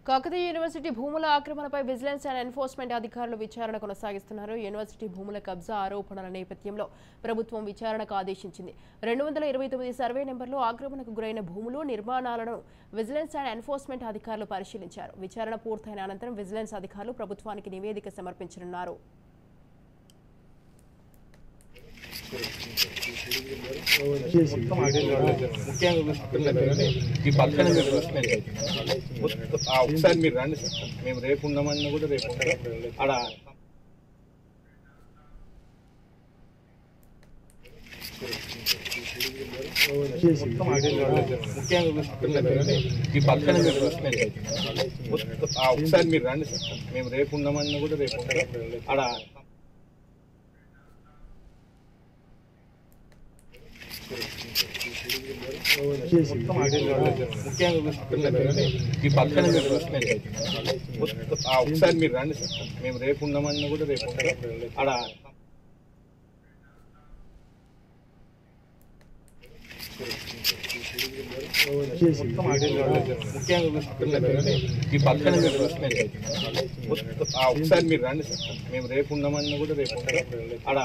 Kakatiya university భూముల ఆక్రమణపై vigilance and enforcement అధికారులు విచారణ కొనసాగిస్తున్నారు. యూనివర్సిటీ భూముల కబ్జా ఆరోపణల నేపథ్యంలో ప్రభుత్వం విచారణకు ఆదేశించింది. 229 సర్వే నెంబర్లో ఆక్రమణకు గురైన భూములు, నిర్మాణాలను విజిలెన్స్ అండ్ ఎన్ఫోర్స్మెంట్ అధికారులు పరిశీలించారు. విచారణ పూర్తయిన అనంతరం విజిలెన్స్ అధికారులు ప్రభుత్వానికి నివేదిక సమర్పించనున్నారు. ఒకసారి మీరు రండి సార్, మేము రేపు ఉన్నామన్నా కూడా రేపు అక్కడ ఈ పక్కన మీరు వస్తున్నాయి. ఒకసారి మీరు రండి సార్, మేము రేపు ఉన్నామన్నా కూడా రేపు అక్కడ ఈ పక్కన మీరు వస్తున్నాయి. ఒకసారి మీరు రండి సార్, మేము రేపు ఉన్నామన్నా కూడా రేపు అక్కడ ఈ పక్కన మీరు వస్తున్నాయి. ఒకసారి మీరు రండి సార్, మేము రేపు ఉన్నామన్నా కూడా రేపు అక్కడ